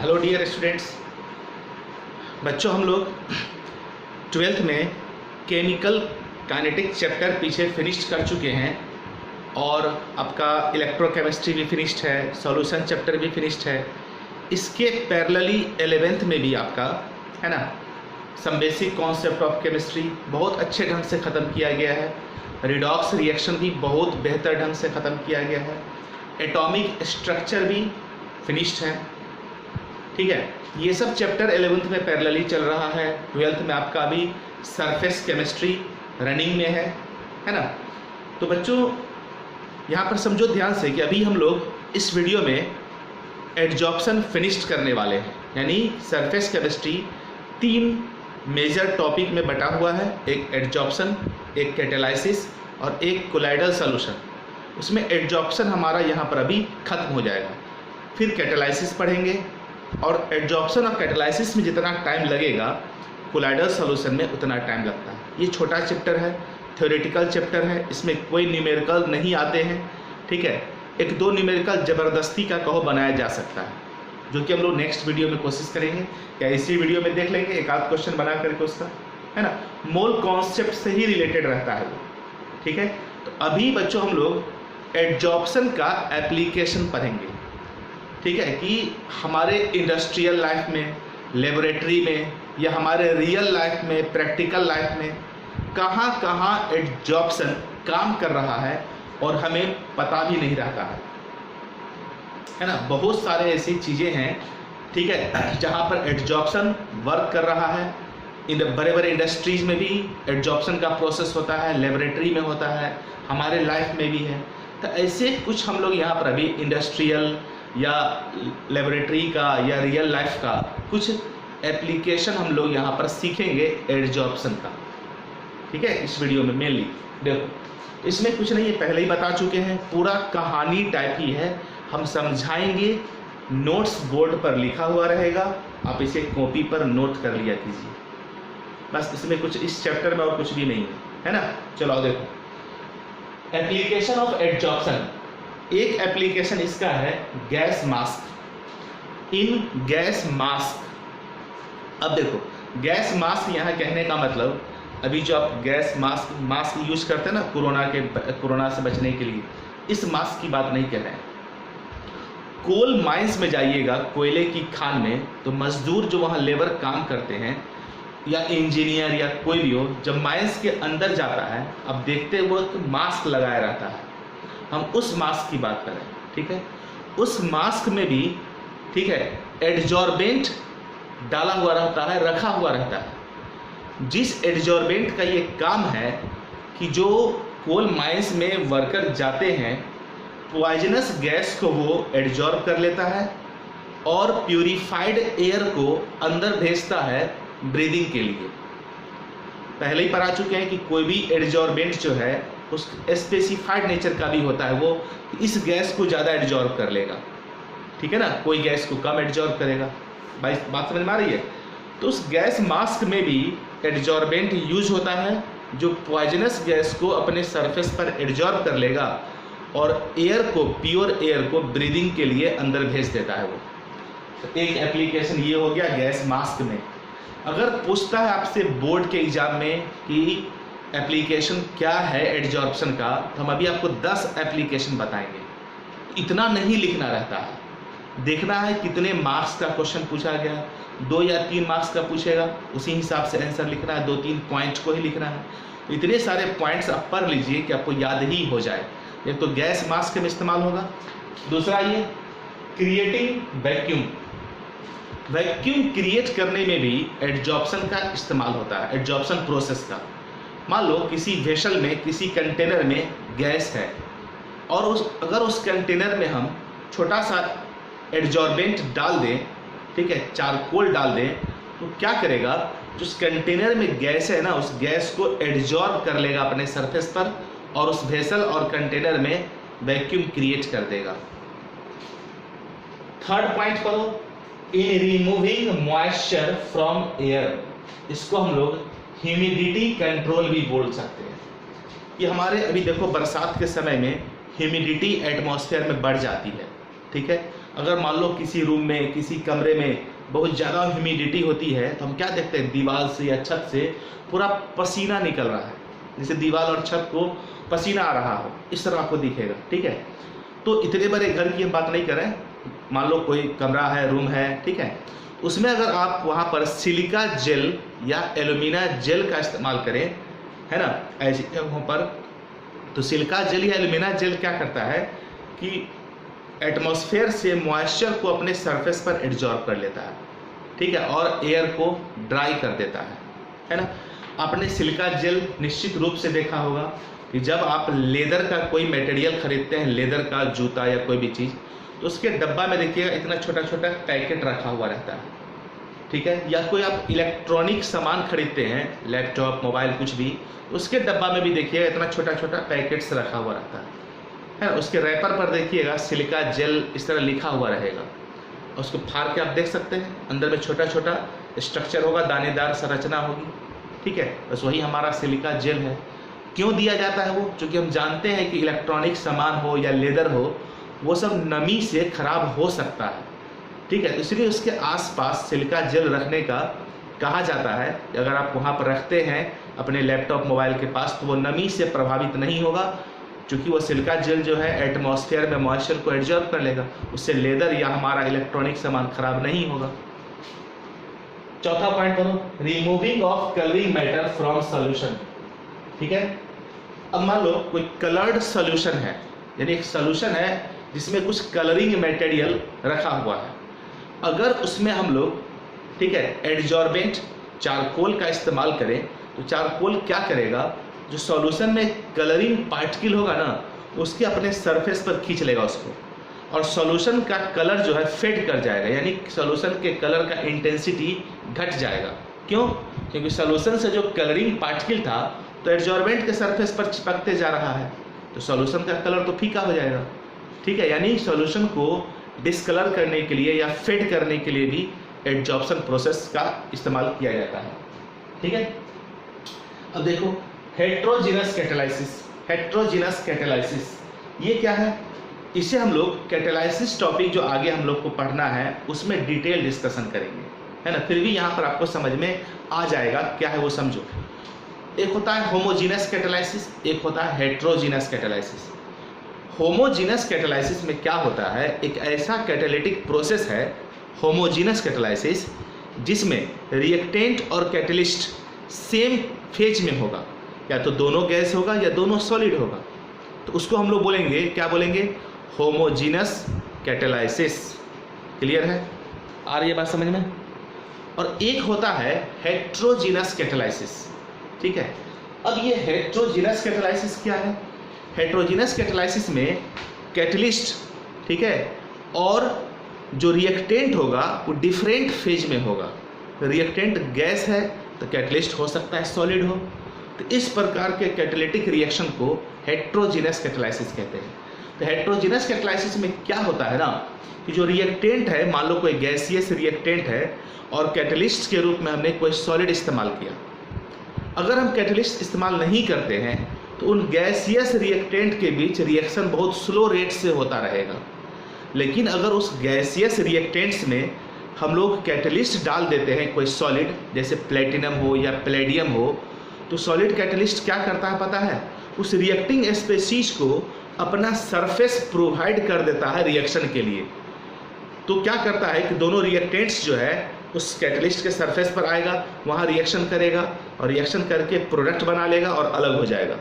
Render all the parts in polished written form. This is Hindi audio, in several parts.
Hello dear students. बच्चों, हम लोग 12th में केमिकल काइनेटिक चैप्टर पीछे फिनिश्ड कर चुके हैं और आपका इलेक्ट्रोकेमिस्ट्री भी फिनिश्ड है, सॉल्यूशन चैप्टर भी फिनिश्ड है। इसके पैरेलली 11th में भी आपका है ना some basic concept of chemistry बहुत अच्छे ढंग से ख़त्म किया गया है। रिडॉक्स रिएक्शन भी बहुत बेहतर ढंग से ख़त्म किया गया है। एटॉमिक स्ट्रक्चर भी फिनिश्ड है। ठीक है, ये सब चैप्टर 11th में पैरेलली चल रहा है। 12th में आपका अभी सरफेस केमिस्ट्री रनिंग में है ना। तो बच्चों यहाँ पर समझो ध्यान से कि अभी हम लोग इस वीडियो में एडजॉर्प्शन फिनिश्ड करने वाले हैं। यानी सरफेस केमिस्ट्री 3 मेजर टॉपिक में बटा हुआ है, एक एडजॉर्प्शन, एक कैटालाइसिस और एक कोलाइडल सॉल्यूशन। उसमें एडजॉर्प्शन हमारा यहाँ पर अभी खत्म हो जाएगा, फिर कैटालाइसिस पढ़ेंगे और एडजॉर्प्शन और कैटालाइसिस में जितना टाइम लगेगा कोलाइडल सॉल्यूशन में उतना टाइम लगता है। ये छोटा चैप्टर है, थ्योरेटिकल चैप्टर है, इसमें कोई न्यूमेरिकल नहीं आते हैं। ठीक है, 1-2 न्यूमेरिकल ज़बरदस्ती का कहो बनाया जा सकता है, जो कि हम लोग नेक्स्ट वीडियो में कोशिश करेंगे। क्या इसी वीडियो में देख लेंगे, एक आध क्वेश्चन बना करके उसका, है ना। मोल कॉन्सेप्ट से ही रिलेटेड रहता है वो। ठीक है, तो अभी बच्चों हम लोग एडजॉर्प्शन का एप्लीकेशन पढ़ेंगे। ठीक है, कि हमारे इंडस्ट्रियल लाइफ में, लेबोरेटरी में या हमारे रियल लाइफ में, प्रैक्टिकल लाइफ में कहाँ कहाँ एडजॉर्प्शन काम कर रहा है और हमें पता भी नहीं रहता है ना। बहुत सारे ऐसी चीज़ें हैं, ठीक है, जहाँ पर एडजॉर्प्शन वर्क कर रहा है। बड़े बड़े इंडस्ट्रीज में भी एडजॉर्प्शन का प्रोसेस होता है, लेबोरेटरी में होता है, हमारे लाइफ में भी है। तो ऐसे कुछ हम लोग यहाँ पर अभी इंडस्ट्रियल या लेबोरेटरी का या रियल लाइफ का कुछ एप्लीकेशन हम लोग यहाँ पर सीखेंगे एडजॉर्प्शन का। ठीक है, इस वीडियो में मेनली देखो, इसमें कुछ नहीं है, पहले ही बता चुके हैं, पूरा कहानी टाइप ही है। हम समझाएंगे, नोट्स बोर्ड पर लिखा हुआ रहेगा, आप इसे कॉपी पर नोट कर लिया कीजिए। बस इसमें कुछ इस चैप्टर में और कुछ भी नहीं है ना। चलो आओ देखो, एप्लीकेशन ऑफ एडजॉर्प्शन। एक एप्लीकेशन इसका है गैस मास्क, इन गैस मास्क। अब देखो, गैस मास्क यहाँ कहने का मतलब, अभी जो आप गैस मास्क यूज करते हैं ना कोरोना से बचने के लिए, इस मास्क की बात नहीं कह रहे हैं। कोल माइंस में जाइएगा, कोयले की खान में, तो मजदूर जो वहाँ लेबर काम करते हैं या इंजीनियर या कोई भी हो, जब माइंस के अंदर जाता है, अब देखते वक्त मास्क लगाया रहता है, हम उस मास्क की बात करें। ठीक है, उस मास्क में भी, ठीक है, एडजॉर्बेंट डाला हुआ रहता है, रखा हुआ रहता है। जिस एडजॉर्बेंट का ये काम है कि जो कोल माइंस में वर्कर जाते हैं, पॉइजनस गैस को वो एडजॉर्ब कर लेता है और प्यूरिफाइड एयर को अंदर भेजता है ब्रीदिंग के लिए। पहले ही पढ़ा चुके हैं कि कोई भी एडजॉर्बेंट जो है उस स्पेसिफाइड नेचर का भी होता है, वो इस गैस को ज़्यादा एडजॉर्ब कर लेगा। ठीक है ना, कोई गैस को कम एडजॉर्ब करेगा। बात समझ में आ रही है। तो उस गैस मास्क में भी एडजॉर्बेंट यूज होता है, जो पॉइजनस गैस को अपने सरफेस पर एडजॉर्ब कर लेगा और एयर को, प्योर एयर को ब्रीदिंग के लिए अंदर भेज देता है वो। तो एक एप्लीकेशन ये हो गया गैस मास्क में। अगर पूछता है आपसे बोर्ड के एग्जाम में कि एप्लीकेशन क्या है एडजॉर्प्शन का, तो हम अभी आपको 10 एप्लीकेशन बताएंगे। इतना नहीं लिखना रहता है, देखना है कितने मार्क्स का क्वेश्चन पूछा गया। 2 या 3 मार्क्स का पूछेगा, उसी हिसाब से आंसर लिखना है, 2-3 पॉइंट को ही लिखना है। इतने सारे पॉइंट्स आप पढ़ लीजिए कि आपको याद ही हो जाए। एक तो गैस मास्क में इस्तेमाल होगा, दूसरा ये क्रिएटिंग वैक्यूम। वैक्यूम क्रिएट करने में भी एडजॉर्प्शन का इस्तेमाल होता है, एडजॉर्प्शन प्रोसेस का। मान लो किसी वेसल में, किसी कंटेनर में गैस है और अगर उस कंटेनर में हम छोटा सा एडजॉर्बेंट डाल दें, ठीक है, चारकोल डाल दें, तो क्या करेगा, जो उस कंटेनर में गैस है ना, उस गैस को एडजॉर्ब कर लेगा अपने सरफेस पर और उस वेसल और कंटेनर में वैक्यूम क्रिएट कर देगा। थर्ड पॉइंट पढ़ो, इन रिमूविंग मॉइस्चर फ्रॉम एयर। इसको हम लोग ह्यूमिडिटी कंट्रोल भी बोल सकते हैं। ये हमारे अभी देखो बरसात के समय में ह्यूमिडिटी एटमॉस्फेयर में बढ़ जाती है, ठीक है। अगर मान लो किसी रूम में, किसी कमरे में बहुत ज़्यादा ह्यूमिडिटी होती है तो हम क्या देखते हैं, दीवार से या छत से पूरा पसीना निकल रहा है, जैसे दीवार और छत को पसीना आ रहा हो, इस तरह आपको दिखेगा, ठीक है। तो इतने बड़े घर की हम बात नहीं कर रहे हैं, मान लो कोई कमरा है, रूम है, ठीक है, उसमें अगर आप वहाँ पर सिलिका जेल या एल्यूमिना जेल का इस्तेमाल करें, है ना, ऐसी जगहों पर, तो सिलिका जेल या एल्यूमिना जेल क्या करता है कि एटमॉस्फेयर से मॉइस्चर को अपने सरफेस पर एब्जॉर्ब कर लेता है, ठीक है, और एयर को ड्राई कर देता है ना। आपने सिलिका जेल निश्चित रूप से देखा होगा कि जब आप लेदर का कोई मटेरियल खरीदते हैं, लेदर का जूता या कोई भी चीज़, तो उसके डब्बा में देखिएगा इतना छोटा छोटा पैकेट रखा हुआ रहता है, ठीक है। या कोई आप इलेक्ट्रॉनिक सामान खरीदते हैं, लैपटॉप, मोबाइल, कुछ भी, उसके डब्बा में भी देखिएगा इतना छोटा छोटा पैकेट्स रखा हुआ रहता है। उसके रैपर पर देखिएगा सिलिका जेल इस तरह लिखा हुआ रहेगा, उसको फाड़ के आप देख सकते हैं, अंदर में छोटा छोटा स्ट्रक्चर होगा, दानेदार संरचना होगी, ठीक है। बस वही हमारा सिलिका जेल है। क्यों दिया जाता है वो? क्योंकि हम जानते हैं कि इलेक्ट्रॉनिक सामान हो या लेदर हो, वो सब नमी से खराब हो सकता है, ठीक है। इसलिए उसके आसपास सिलिका जेल रखने का कहा जाता है। अगर आप वहाँ पर रखते हैं अपने लैपटॉप, मोबाइल के पास, तो वो नमी से प्रभावित नहीं होगा, क्योंकि वो सिलिका जेल जो है एटमॉस्फेयर में मॉइस्चर को एब्जॉर्ब कर लेगा, उससे लेदर या हमारा इलेक्ट्रॉनिक सामान खराब नहीं होगा। चौथा पॉइंट करो, removing of colouring matter from solution, ठीक है। अब मान लो कोई कलर्ड सॉल्यूशन है, यानी एक सॉल्यूशन है जिसमें कुछ कलरिंग मटेरियल रखा हुआ है, अगर उसमें हम लोग, ठीक है, एडजॉर्बेंट चारकोल का इस्तेमाल करें, तो चारकोल क्या करेगा, जो सॉल्यूशन में कलरिंग पार्टिकल होगा ना, उसके अपने सरफेस पर खींच लेगा उसको, और सॉल्यूशन का कलर जो है फेड कर जाएगा, यानी सॉल्यूशन के कलर का इंटेंसिटी घट जाएगा। क्यों? क्योंकि सॉल्यूशन से जो कलरिंग पार्टिकल था तो एडजॉर्बेंट के सरफेस पर चिपकते जा रहा है, तो सॉल्यूशन का कलर तो फीका हो जाएगा, ठीक है। यानी सॉल्यूशन को डिस्कलर करने के लिए या फेड करने के लिए भी एडजॉर्प्शन प्रोसेस का इस्तेमाल किया जाता है, ठीक है। अब देखो हेट्रोजीनस कैटालाइसिस, हेट्रोजीनस कैटालाइसिस ये क्या है? इसे हम लोग कैटालाइसिस टॉपिक जो आगे हम लोग को पढ़ना है उसमें डिटेल डिस्कशन करेंगे, है ना। फिर भी यहाँ पर आपको समझ में आ जाएगा क्या है वो समझो। एक होता है होमोजीनस कैटालाइसिस, एक होता है हेट्रोजीनस कैटालाइसिस। होमोजीनस कैटालाइसिस में क्या होता है, एक ऐसा कैटालिटिक प्रोसेस है होमोजीनस कैटालाइसिस जिसमें रिएक्टेंट और कैटलिस्ट सेम फेज में होगा, या तो दोनों गैस होगा या दोनों सॉलिड होगा, तो उसको हम लोग बोलेंगे, क्या बोलेंगे, होमोजीनस कैटालाइसिस। क्लियर है? आ रही है बात समझ में? और एक होता है हेट्रोजीनस कैटालाइसिस, ठीक है। अब ये हेट्रोजीनस कैटालाइसिस क्या है? हेट्रोजीनस कैटालाइसिस में कैटलिस्ट, ठीक है, और जो रिएक्टेंट होगा वो डिफरेंट फेज में होगा। रिएक्टेंट गैस है तो कैटलिस्ट हो सकता है सॉलिड हो, तो इस प्रकार के कैटालिटिक रिएक्शन को हेट्रोजीनस कैटालाइसिस कहते हैं। तो हेट्रोजीनस कैटालाइसिस में क्या होता है ना कि जो रिएक्टेंट है, मान लो कोई गैसियस रिएक्टेंट है और कैटलिस्ट के रूप में हमने कोई सॉलिड इस्तेमाल किया। अगर हम कैटलिस्ट इस्तेमाल नहीं करते हैं तो उन गैसियस रिएक्टेंट के बीच रिएक्शन बहुत स्लो रेट से होता रहेगा। लेकिन अगर उस गैसियस रिएक्टेंट्स में हम लोग कैटलिस्ट डाल देते हैं, कोई सॉलिड जैसे प्लेटिनम हो या पैलेडियम हो, तो सॉलिड कैटलिस्ट क्या करता है पता है? उस रिएक्टिंग स्पेसीज को अपना सरफेस प्रोवाइड कर देता है रिएक्शन के लिए। तो क्या करता है कि दोनों रिएक्टेंट्स जो है उस कैटलिस्ट के सरफेस पर आएगा, वहाँ रिएक्शन करेगा और रिएक्शन करके प्रोडक्ट बना लेगा और अलग हो जाएगा।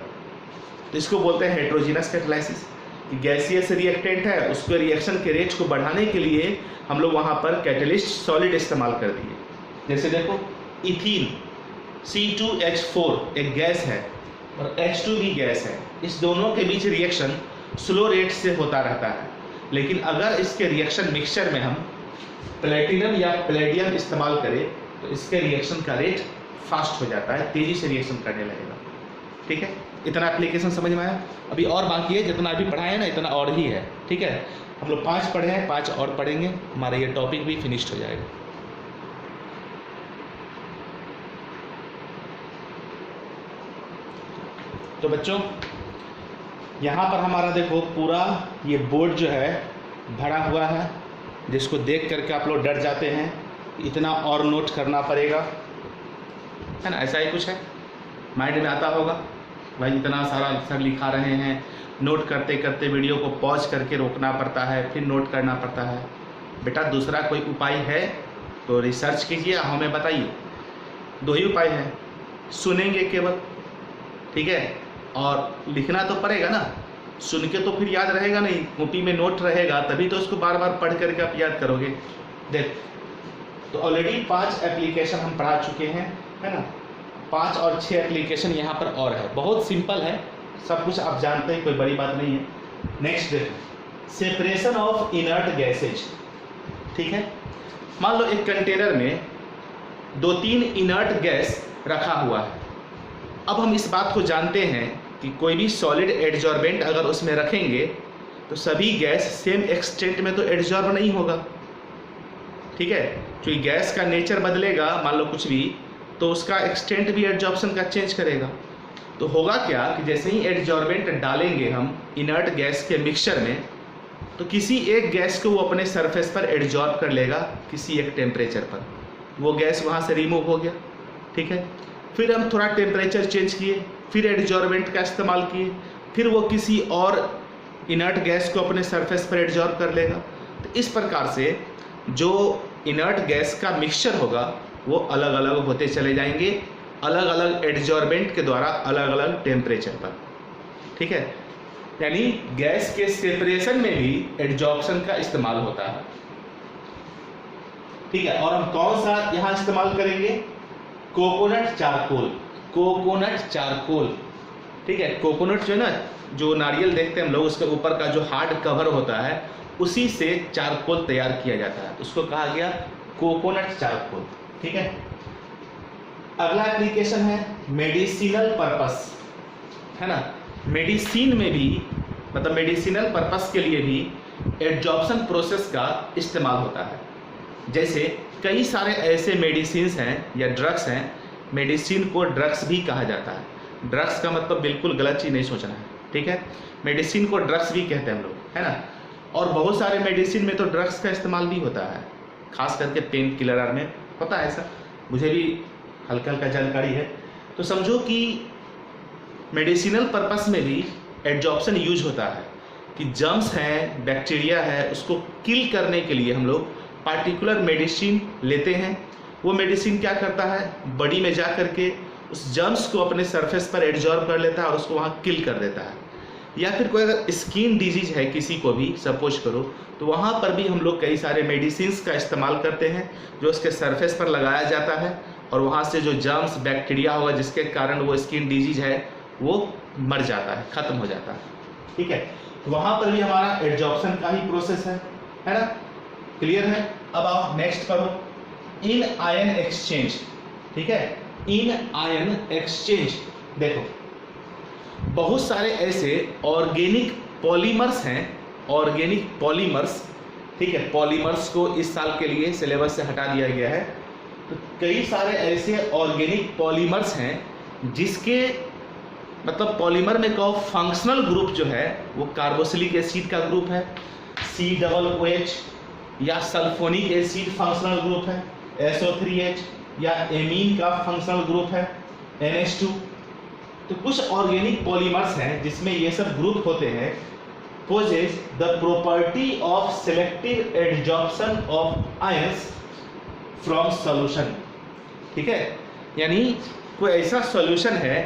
तो इसको बोलते हैं हेट्रोजीनस कैटालाइसिस। गैसियस रिएक्टेंट है, उसके रिएक्शन के रेट को बढ़ाने के लिए हम लोग वहाँ पर कैटलिस्ट सॉलिड इस्तेमाल कर दिए। जैसे देखो इथीन C2H4 एक गैस है और H2 भी गैस है, इस दोनों के बीच रिएक्शन स्लो रेट से होता रहता है। लेकिन अगर इसके रिएक्शन मिक्सचर में हम प्लेटिनम या पैलेडियम इस्तेमाल करें तो इसके रिएक्शन का रेट फास्ट हो जाता है, तेज़ी से रिएक्शन करने लगेगा, ठीक है। इतना एप्लीकेशन समझ में आया? अभी और बाकी है, जितना अभी पढ़ाए ना इतना और ही है, ठीक है। हम लोग 5 पढ़े हैं, 5 और पढ़ेंगे, हमारा ये टॉपिक भी फिनिश्ड हो जाएगा। तो बच्चों यहाँ पर हमारा देखो पूरा ये बोर्ड जो है भरा हुआ है, जिसको देख करके आप लोग डर जाते हैं, इतना और नोट करना पड़ेगा, है ना, ऐसा ही कुछ है। माइंड में आता होगा भाई इतना सारा सर लिखा रहे हैं, नोट करते करते वीडियो को पॉज करके रोकना पड़ता है, फिर नोट करना पड़ता है। बेटा दूसरा कोई उपाय है तो रिसर्च कीजिए, हमें बताइए। 2 ही उपाय है, सुनेंगे केवल, ठीक है, और लिखना तो पड़ेगा ना। सुन के तो फिर याद रहेगा नहीं, कॉपी में नोट रहेगा तभी तो उसको बार बार पढ़ करके आप याद करोगे। देख तो ऑलरेडी 5 एप्लीकेशन हम पढ़ा चुके हैं, है ना, 5 और 6 एप्लीकेशन यहाँ पर और है। बहुत सिंपल है, सब कुछ आप जानते हैं, कोई बड़ी बात नहीं है। नेक्स्ट देखो, सेपरेशन ऑफ इनर्ट गैसेज, ठीक है। मान लो एक कंटेनर में 2-3 इनर्ट गैस रखा हुआ है। अब हम इस बात को जानते हैं कि कोई भी सॉलिड एडजॉर्बेंट अगर उसमें रखेंगे तो सभी गैस सेम एक्सटेंट में तो एडजॉर्ब नहीं होगा, ठीक है। क्योंकि गैस का नेचर बदलेगा, मान लो कुछ भी, तो उसका एक्सटेंट भी एडजॉर्प्शन का चेंज करेगा। तो होगा क्या कि जैसे ही एडजॉर्बेंट डालेंगे हम इनर्ट गैस के मिक्सचर में, तो किसी एक गैस को वो अपने सरफेस पर एडजॉर्ब कर लेगा किसी एक टेम्परेचर पर, वो गैस वहाँ से रिमूव हो गया, ठीक है। फिर हम थोड़ा टेम्परेचर चेंज किए, फिर एडजॉर्बेंट का इस्तेमाल किए, फिर वो किसी और इनर्ट गैस को अपने सरफेस पर एडजॉर्ब कर लेगा। तो इस प्रकार से जो इनर्ट गैस का मिक्सचर होगा वो अलग अलग होते चले जाएंगे, अलग अलग एडजॉर्बेंट के द्वारा अलग अलग टेम्परेचर पर, ठीक है। यानी गैस के सेपरेशन में भी एडजॉर्प्शन का इस्तेमाल होता है, ठीक है। और हम कौन सा यहाँ इस्तेमाल करेंगे? कोकोनट चारकोल, कोकोनट चारकोल, ठीक है। कोकोनट जो है ना, जो नारियल देखते हैं हम लोग, उसके ऊपर का जो हार्ड कवर होता है उसी से चारकोल तैयार किया जाता है, उसको कहा गया कोकोनट चारकोल, ठीक है। अगला एप्लीकेशन है मेडिसिनल पर्पस, है ना। मेडिसिन में भी, मतलब मेडिसिनल पर्पस के लिए भी एडजॉर्प्शन प्रोसेस का इस्तेमाल होता है। जैसे कई सारे ऐसे मेडिसिन हैं या ड्रग्स हैं, मेडिसिन को ड्रग्स भी कहा जाता है। ड्रग्स का मतलब बिल्कुल गलत चीज़ नहीं सोचना है, ठीक है। मेडिसिन को ड्रग्स भी कहते हैं हम लोग, है ना। और बहुत सारे मेडिसिन में तो ड्रग्स का इस्तेमाल भी होता है, खास करके पेन किलर में होता है ऐसा, मुझे भी हल्का हल्का जानकारी है। तो समझो कि मेडिसिनल पर्पस में भी एडजॉर्प्शन यूज होता है कि जर्म्स हैं, बैक्टीरिया है, उसको किल करने के लिए हम लोग पार्टिकुलर मेडिसिन लेते हैं। वो मेडिसिन क्या करता है, बॉडी में जा करके उस जर्म्स को अपने सरफेस पर एडजॉर्ब कर लेता है और उसको वहाँ किल कर देता है। या फिर कोई अगर स्किन डिजीज है किसी को भी सपोज करो, तो वहाँ पर भी हम लोग कई सारे मेडिसिन का इस्तेमाल करते हैं जो उसके सरफेस पर लगाया जाता है, और वहाँ से जो जर्म्स बैक्टीरिया होगा जिसके कारण वो स्किन डिजीज है वो मर जाता है, ख़त्म हो जाता है, ठीक है। तो वहाँ पर भी हमारा एडजॉर्प्शन का ही प्रोसेस है ना। क्लियर है? अब आप नेक्स्ट करो, इन आयन एक्सचेंज, ठीक है। इन आयन एक्सचेंज, देखो बहुत सारे ऐसे ऑर्गेनिक पॉलीमर्स हैं, ऑर्गेनिक पॉलीमर्स, ठीक है। पॉलीमर्स को इस साल के लिए सिलेबस से हटा दिया गया है। तो कई सारे ऐसे ऑर्गेनिक पॉलीमर्स हैं जिसके मतलब पॉलीमर में कहो फंक्शनल ग्रुप जो है वो कार्बोक्सिलिक एसिड का ग्रुप है, COOH, या सल्फोनिक एसिड फंक्शनल ग्रुप है SO3H, या एमीन का फंक्शनल ग्रुप है NH2। तो कुछ ऑर्गेनिक पॉलीमर्स हैं जिसमें ये सब ग्रुप होते हैं, possess the property of selective adsorption of ions from solution, ठीक है। यानी कोई ऐसा सॉल्यूशन है,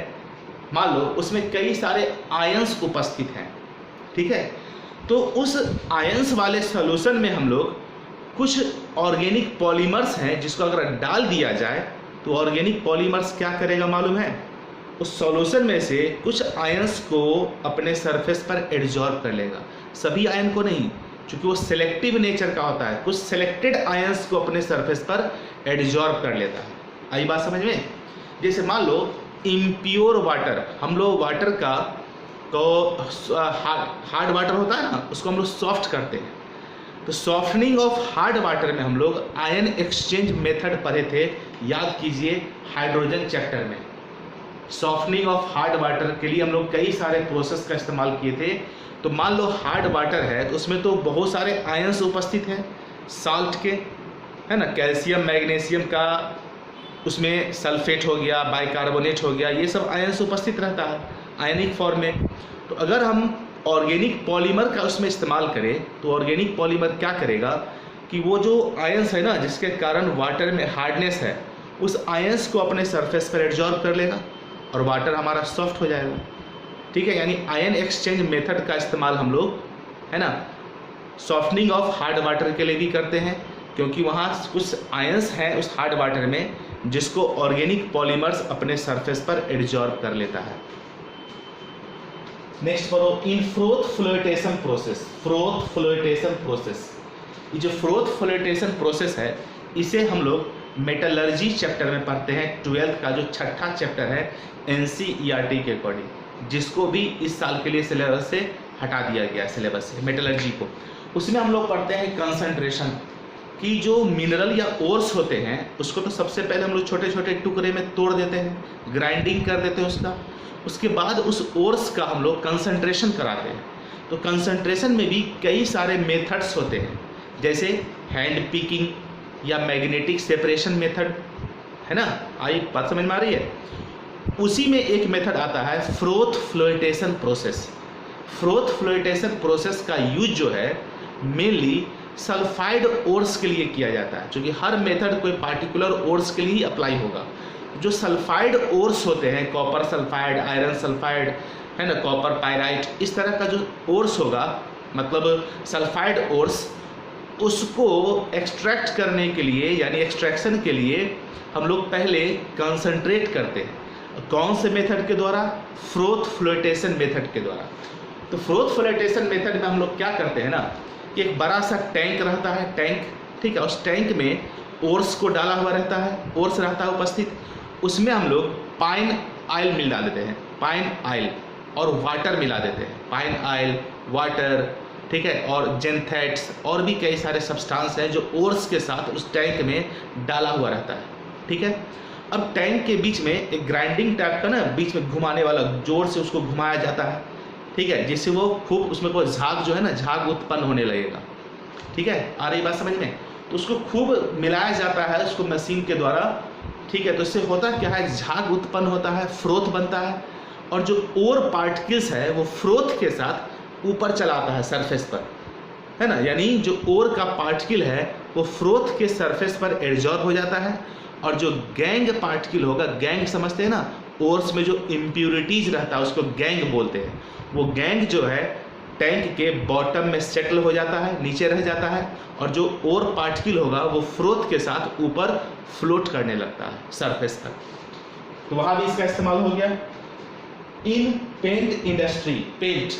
मान लो उसमें कई सारे आयंस उपस्थित हैं, ठीक है। तो उस आयंस वाले सॉल्यूशन में हम लोग कुछ ऑर्गेनिक पॉलीमर्स हैं जिसको अगर डाल दिया जाए तो ऑर्गेनिक पॉलीमर्स क्या करेगा मालूम है, उस सॉल्यूशन में से कुछ आयंस को अपने सरफेस पर एडजॉर्ब कर लेगा, सभी आयन को नहीं, क्योंकि वो सिलेक्टिव नेचर का होता है, कुछ सिलेक्टेड आयंस को अपने सरफेस पर एडजॉर्ब कर लेता है। आई बात समझ में? जैसे मान लो इम्प्योर वाटर, हम लोग वाटर का तो हार्ड वाटर होता है ना, उसको हम लोग सॉफ्ट करते हैं। तो सॉफ्टनिंग ऑफ हार्ड वाटर में हम लोग आयन एक्सचेंज मेथड पढ़े थे, याद कीजिए हाइड्रोजन चैप्टर में। सॉफ्टनिंग ऑफ हार्ड वाटर के लिए हम लोग कई सारे प्रोसेस का इस्तेमाल किए थे, तो मान लो हार्ड वाटर है तो उसमें तो बहुत सारे आयंस उपस्थित हैं साल्ट के, है ना, कैल्शियम मैग्नीशियम का, उसमें सल्फेट हो गया, बाइकार्बोनेट हो गया, ये सब आयंस उपस्थित रहता है आयनिक फॉर्म में। तो अगर हम ऑर्गेनिक पॉलीमर का उसमें इस्तेमाल करें तो ऑर्गेनिक पॉलीमर क्या करेगा कि वो जो आयंस है ना जिसके कारण वाटर में हार्डनेस है, उस आयंस को अपने सरफेस पर एब्जॉर्ब कर लेगा और वाटर हमारा सॉफ्ट हो जाएगा। ठीक है, यानी आयन एक्सचेंज मेथड का इस्तेमाल हम लोग, है ना, सॉफ्टनिंग ऑफ हार्ड वाटर के लिए भी करते हैं, क्योंकि वहाँ कुछ आयंस हैं उस हार्ड वाटर में जिसको ऑर्गेनिक पॉलीमर्स अपने सरफेस पर एब्जॉर्ब कर लेता है। नेक्स्ट पढ़ो, in froth flotation process. Froth flotation process, ये जो फ्रोथ फ्लोटेशन प्रोसेस है इसे हम लोग मेटलर्जी चैप्टर में पढ़ते हैं। 12th का जो छठा चैप्टर है NCERT के अकॉर्डिंग, जिसको भी इस साल के लिए सिलेबस से हटा दिया गया, सिलेबस से मेटलर्जी को। उसमें हम लोग पढ़ते हैं कंसंट्रेशन की, जो मिनरल या ओर्स होते हैं उसको तो सबसे पहले हम लोग छोटे छोटे टुकड़े में तोड़ देते हैं, ग्राइंडिंग कर देते हैं उसका, उसके बाद उस ओर्स का हम लोग कंसंट्रेशन कराते हैं। तो कंसंट्रेशन में भी कई सारे मेथड्स होते हैं, जैसे हैंड पिकिंग या मैग्नेटिक सेपरेशन मेथड, है ना, आई बात समझ में आ रही है। उसी में एक मेथड आता है froth flotation process. Froth flotation process का यूज जो है मेनली सल्फाइड ओर्स के लिए किया जाता है, क्योंकि हर मेथड कोई पार्टिकुलर ओर्स के लिए ही अप्लाई होगा। जो सल्फाइड ओर्स होते हैं, कॉपर सल्फाइड, आयरन सल्फाइड, है ना, कॉपर पायराइट, इस तरह का जो ओर्स होगा, मतलब सल्फाइड ओर्स, उसको एक्सट्रैक्ट करने के लिए यानी एक्सट्रैक्शन के लिए हम लोग पहले कंसंट्रेट करते हैं। कौन से मेथड के द्वारा? फ्रोथ फ्लोटेशन मेथड के द्वारा। तो फ्रोथ फ्लोटेशन मेथड में हम लोग क्या करते हैं ना कि एक बड़ा सा टैंक रहता है, टैंक, ठीक है, उस टैंक में ओर्स को डाला हुआ रहता है, ओर्स रहता है उपस्थित, उसमें हम लोग पाइन ऑयल मिला देते हैं, पाइन ऑयल और वाटर मिला देते हैं, पाइन ऑयल, वाटर, ठीक है, और जेंथेट्स और भी कई सारे सब्सटेंस हैं जो ओर्स के साथ उस टैंक में डाला हुआ रहता है। ठीक है, अब टैंक के बीच में एक ग्राइंडिंग टाइप का ना बीच में घुमाने वाला, जोर से उसको घुमाया जाता है, ठीक है, जिससे वो खूब उसमें कोई झाग जो है ना, झाग उत्पन्न होने लगेगा। ठीक है, आ रही बात समझ में? तो उसको खूब मिलाया जाता है उसको मशीन के द्वारा, ठीक है। तो इससे होता क्या है, झाग उत्पन्न होता है, फ्रोथ बनता है, और जो ओर पार्टिकल्स है वो फ्रोथ के साथ ऊपर चला आता है सरफेस पर, है ना, यानी जो ओर का पार्टिकल है वो फ्रोथ के सरफेस पर एब्जॉर्ब हो जाता है, और जो गैंग पार्टिकल होगा, गैंग समझते हैं ना, ओर्स में जो इम्प्यूरिटीज रहता है उसको गैंग बोलते हैं, वो गैंग जो है टैंक के बॉटम में सेटल हो जाता है, नीचे रह जाता है, और जो ओर पार्टिकल होगा वो फ्रोथ के साथ ऊपर फ्लोट करने लगता है सरफेस पर। तो वहाँ भी इसका इस्तेमाल हो गया। इन पेंट इंडस्ट्री, पेंट,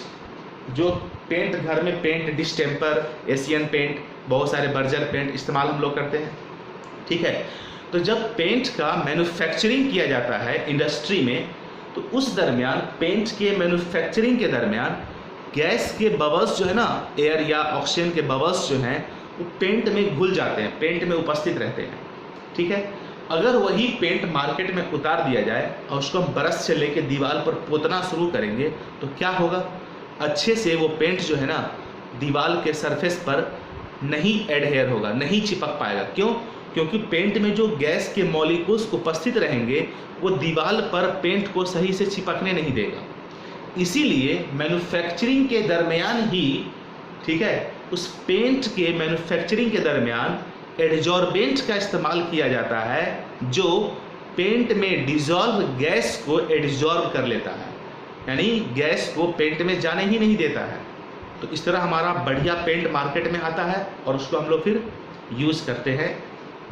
जो पेंट घर में पेंट, डिस्टेम्पर, एशियन पेंट, बहुत सारे बर्जर पेंट इस्तेमाल हम लोग करते हैं। ठीक है, तो जब पेंट का मैन्युफैक्चरिंग किया जाता है इंडस्ट्री में, तो उस दरमियान पेंट के मैन्युफैक्चरिंग के दरमियान गैस के बबल्स जो है ना, एयर या ऑक्सीजन के बबल्स जो हैं वो पेंट में घुल जाते हैं, पेंट में उपस्थित रहते हैं। ठीक है, अगर वही पेंट मार्केट में उतार दिया जाए और उसको हम ब्रश से लेके दीवार पर पोतना शुरू करेंगे तो क्या होगा, अच्छे से वो पेंट जो है ना दीवार के सरफेस पर नहीं एडहेयर होगा, नहीं चिपक पाएगा। क्यों? क्योंकि पेंट में जो गैस के मॉलिक्यूल्स उपस्थित रहेंगे वो दीवार पर पेंट को सही से चिपकने नहीं देगा। इसीलिए मैन्युफैक्चरिंग के दरमियान ही, ठीक है, उस पेंट के मैन्युफैक्चरिंग के दरमियान एडजॉर्बेंट का इस्तेमाल किया जाता है, जो पेंट में डिजॉल्व गैस को एडजॉर्ब कर लेता है, यानी गैस को पेंट में जाने ही नहीं देता है। तो इस तरह हमारा बढ़िया पेंट मार्केट में आता है और उसको हम लोग फिर यूज़ करते हैं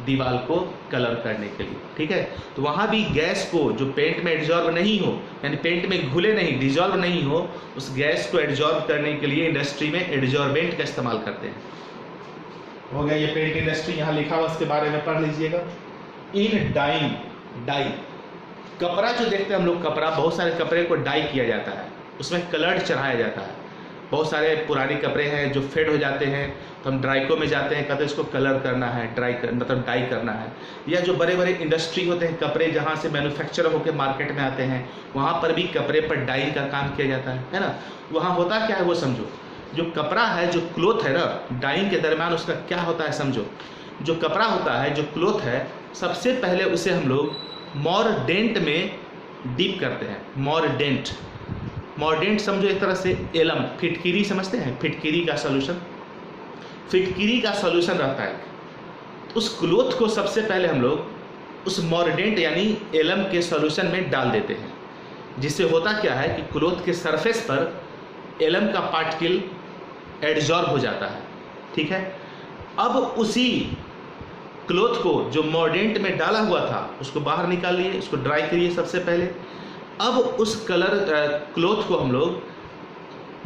दीवार को कलर करने के लिए। ठीक है, तो वहाँ भी गैस को जो पेंट में एडजॉर्ब नहीं हो, यानी पेंट में घुले नहीं, डिजॉल्व नहीं हो, उस गैस को एडजॉर्ब करने के लिए इंडस्ट्री में एडजॉर्बेंट का इस्तेमाल करते हैं। हो गया ये पेंट इंडस्ट्री, यहाँ लिखा हुआ उसके बारे में पढ़ लीजिएगा। इन डाइंग, डाई, कपड़ा जो देखते हैं हम लोग, कपड़ा, बहुत सारे कपड़े को डाई किया जाता है, उसमें कलर चढ़ाया जाता है। बहुत सारे पुराने कपड़े हैं जो फेड हो जाते हैं, तो हम ड्राइको में जाते हैं, कहते हैं इसको कलर करना है, मतलब डाई करना है। या जो बड़े बड़े इंडस्ट्री होते हैं कपड़े जहाँ से मैन्युफैक्चर होकर मार्केट में आते हैं, वहाँ पर भी कपड़े पर डाई का काम किया जाता है ना। वहाँ होता क्या है वो समझो। जो कपड़ा है, जो क्लोथ है ना, डाइंग के दरमियान उसका क्या होता है समझो। जो कपड़ा होता है, जो क्लोथ है, सबसे पहले उसे हम लोग मॉर्डेंट में डीप करते हैं। मॉर्डेंट समझो एक तरह से एलम, फिटकिरी समझते हैं, फिटकिरी का सॉल्यूशन रहता है। उस क्लोथ को सबसे पहले हम लोग उस मॉर्डेंट यानी एलम के सॉल्यूशन में डाल देते हैं, जिससे होता क्या है कि क्लोथ के सरफेस पर एलम का पार्टिकल एडजॉर्ब हो जाता है। ठीक है, अब उसी क्लोथ को जो मॉर्डेंट में डाला हुआ था उसको बाहर निकालिए, उसको ड्राई करिए सबसे पहले। अब उस क्लोथ को हम लोग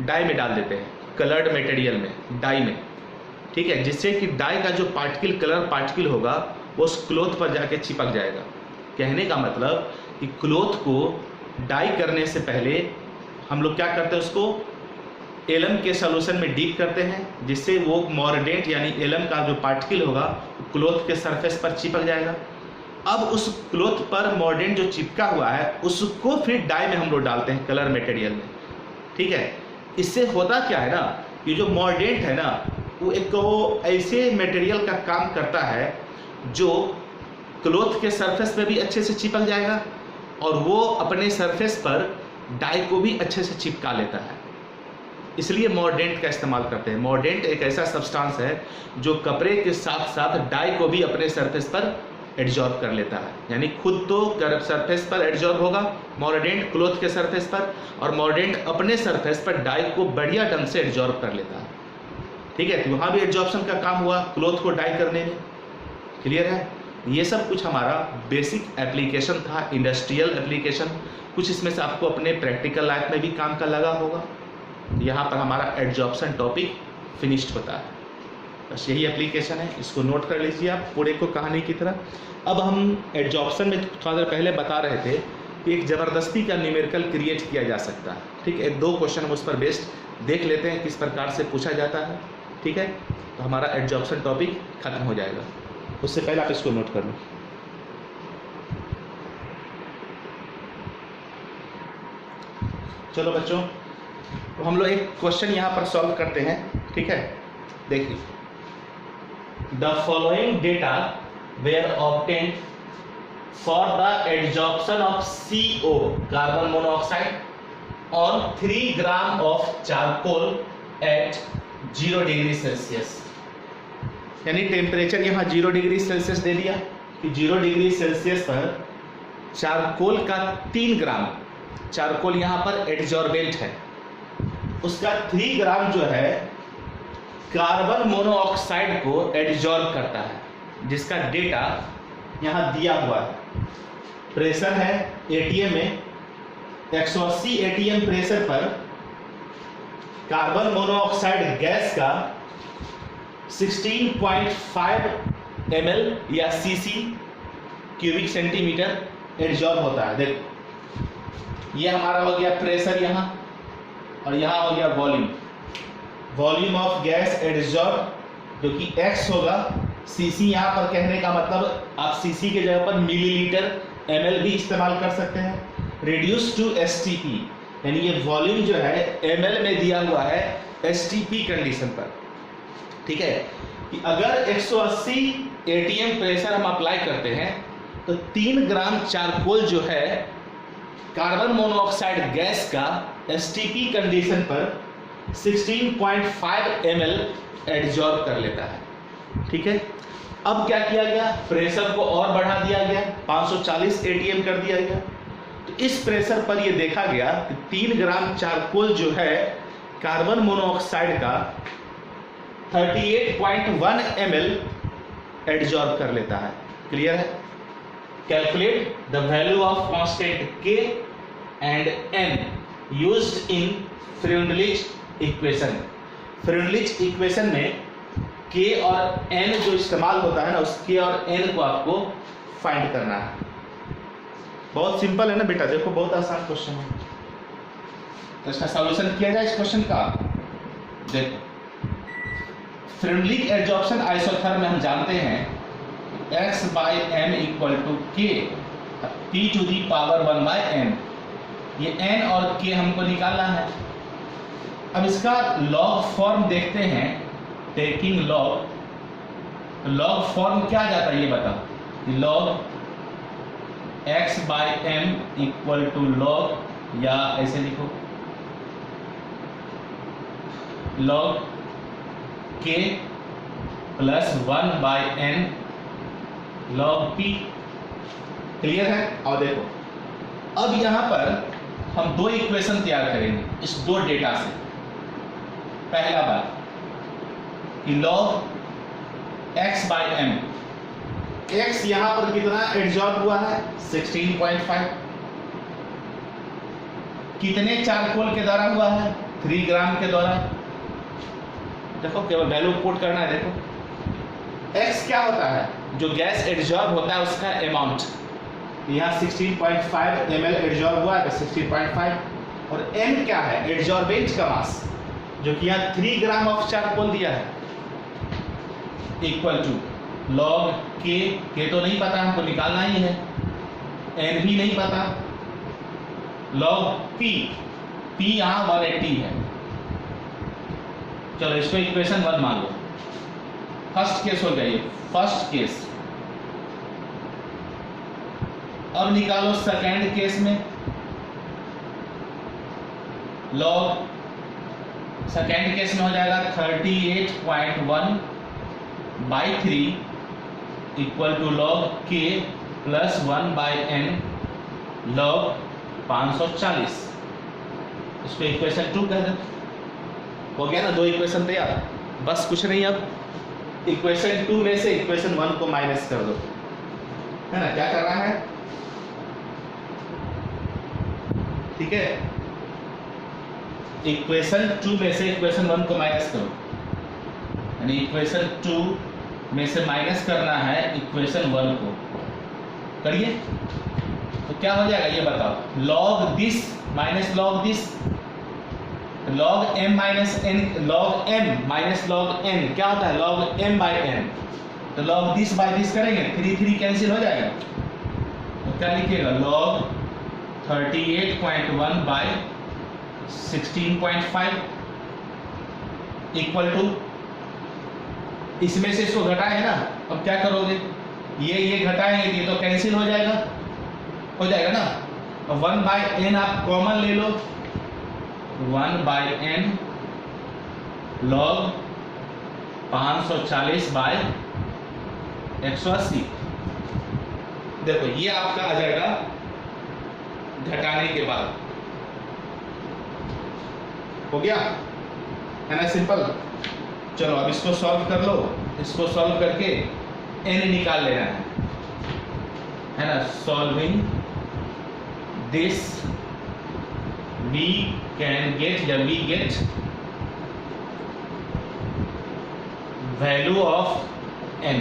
डाई में डाल देते हैं, कलर्ड मटेरियल में, डाई में। ठीक है, जिससे कि डाई का जो पार्टिकल, कलर पार्टिकल होगा, वो उस क्लोथ पर जाके चिपक जाएगा। कहने का मतलब कि क्लोथ को डाई करने से पहले हम लोग क्या करते हैं, उसको एलम के सॉल्यूशन में डीप करते हैं, जिससे वो मॉर्डेंट यानी एलम का जो पार्टिकल होगा क्लोथ के सरफेस पर चिपक जाएगा। अब उस क्लोथ पर मॉर्डेंट जो चिपका हुआ है उसको फिर डाई में हम लोग डालते हैं, कलर मटेरियल में। ठीक है, इससे होता क्या है ना, ये जो मॉर्डेंट है ना, वो एक ऐसे मटेरियल का काम करता है जो क्लोथ के सरफेस पे भी अच्छे से चिपक जाएगा और वो अपने सरफेस पर डाई को भी अच्छे से चिपका लेता है। इसलिए मॉर्डेंट का इस्तेमाल करते हैं। मॉर्डेंट एक ऐसा सब्सटेंस है जो कपड़े के साथ साथ डाई को भी अपने सरफेस पर एडजॉर्ब कर लेता है। यानी खुद तो सरफेस पर एडजॉर्ब होगा मॉर्डेंट क्लोथ के सरफेस पर, और मॉर्डेंट अपने सरफेस पर डाई को बढ़िया ढंग से एडजॉर्ब कर लेता है। ठीक है, तो वहाँ भी एडजॉर्प्शन का काम हुआ क्लोथ को डाई करने में। क्लियर है? ये सब कुछ हमारा बेसिक एप्लीकेशन था, इंडस्ट्रियल एप्लीकेशन। कुछ इसमें से आपको अपने प्रैक्टिकल लाइफ में भी काम का लगा होगा। यहाँ पर हमारा एडजॉर्प्शन टॉपिक फिनिश्ड होता है। बस यही एप्लीकेशन है, इसको नोट कर लीजिए आप पूरे को कहानी की तरह। अब हम एडजॉर्प्शन में थोड़ा देर पहले बता रहे थे कि एक ज़बरदस्ती का न्यूमेरिकल क्रिएट किया जा सकता है। ठीक है, 2 क्वेश्चन हम उस पर बेस्ड देख लेते हैं किस प्रकार से पूछा जाता है। ठीक है, तो हमारा एडजॉर्प्शन टॉपिक खत्म हो जाएगा। उससे पहले आप इसको नोट कर लो। चलो बच्चों, तो हम लोग एक क्वेश्चन यहाँ पर सॉल्व करते हैं। ठीक है, देखिए, the following data were obtained for the adsorption of CO carbon monoxide on 3 gram of charcoal at 0 degree Celsius. यानी टेम्परेचर यहाँ 0 डिग्री सेल्सियस दे दिया कि 0 डिग्री सेल्सियस पर चारकोल का 3 ग्राम, चारकोल यहाँ पर एडजॉर्बेंट है, उसका 3 ग्राम जो है कार्बन मोनोऑक्साइड को एडजॉर्ब करता है, जिसका डेटा यहाँ दिया हुआ है। प्रेशर है ATM में 180 ATM प्रेशर पर कार्बन मोनोऑक्साइड गैस का 16.5 ml या cc क्यूबिक सेंटीमीटर एडजॉर्ब होता है। देखो, ये हमारा हो गया प्रेशर यहाँ, और यहाँ हो गया वॉल्यूम ऑफ गैस एडजॉर्ब, जो कि x होगा। cc यहाँ पर कहने का मतलब आप cc के जगह पर मिलीलीटर ml भी इस्तेमाल कर सकते हैं। रिड्यूस टू STP, यानी ये वॉल्यूम जो है ml में दिया हुआ है STP कंडीशन पर। ठीक है, कि अगर 180 ATM प्रेशर हम अप्लाई करते हैं तो 3 ग्राम चारकोल जो है कार्बन मोनोऑक्साइड गैस का STP कंडीशन पर 16.5 ml एडजॉर्ब कर लेता है। ठीक है, अब क्या किया गया, प्रेशर को और बढ़ा दिया गया, 540 ATM कर दिया गया। तो इस प्रेशर पर यह देखा गया कि 3 ग्राम चारकोल जो है कार्बन मोनोऑक्साइड का 38.1 ml एडजॉर्ब कर लेता है। क्लियर है? Calculate the value of constant K and N used in Freundlich equation. Freundlich equation में K और N जो इस्तेमाल होता है ना, उस K और N को आपको फाइंड करना है। बहुत सिंपल है ना बेटा, देखो बहुत आसान क्वेश्चन है। तो इसका सॉल्यूशन किया जाए इस क्वेश्चन का। देखो, फ्रेंडलिक एडजॉर्प्शन आइसोथर्म में हम जानते हैं x/m equal to k p to the power 1/n। ये n और k हमको निकालना है। अब इसका लॉग फॉर्म देखते हैं, टेकिंग लॉग फॉर्म क्या आ जाता है ये बताओ। Log x/m equal to log, या ऐसे लिखो log k plus 1/n log p। Clear है? और देखो अब यहां पर हम दो इक्वेशन तैयार करेंगे इस दो डेटा से। पहला बात कि log x/m, x यहां पर कितना एडजॉर्ब हुआ है 16.5, कितने चारकोल के द्वारा हुआ है 3 ग्राम के द्वारा। देखो केवल वैल्यू पुट करना है। देखो x क्या होता है, जो गैस एडजॉर्ब होता है उसका अमाउंट, यहाँ 16.5 ml एडजॉर्ब हुआ है 16.5, और m क्या है एडजॉर्बेंट का मास, जो कि यहाँ 3 ग्राम ऑफ चारकोल दिया है, इक्वल टू log k तो नहीं पता हमको निकालना ही है, n भी नहीं पता, log p यहाँ 180 है। चलो इसको इक्वेशन 1 मान लो। फर्स्ट केस हो गया ये, फर्स्ट केस। अब निकालो सेकेंड केस में। log सेकेंड केस में हो जाएगा 38.1/3 equal to log k plus 1/n log 540। इसको इक्वेशन 2 कह दो। हो गया ना, दो इक्वेशन तैयार। बस कुछ नहीं, अब इक्वेशन 2 में से इक्वेशन 1 को माइनस कर दो, है ना। क्या करना है, ठीक है, इक्वेशन 2 में से इक्वेशन 1 को माइनस करो, यानी इक्वेशन 2 में से माइनस करना है इक्वेशन 1 को। करिए तो क्या हो जाएगा ये बताओ। log this minus log this, log m minus n, log m minus log n क्या होता है log m/n। तो log दिस बाय दिस करेंगे, 3 कैंसिल हो जाएगा, तो क्या लिखिएगा log 38.1/16.5 इक्वल टू, इसमें से इसको घटाए ना। अब क्या करोगे, ये घटाएंगे, ये तो कैंसिल हो जाएगा ना। 1/n आप कॉमन ले लो, 1/n log 540/180। देखो ये आपका आ जाएगा घटाने के बाद। हो गया है ना, सिंपल। चलो अब इसको सॉल्व कर लो। इसको सॉल्व करके n निकाल लेना है ना। Solving this we get value of n।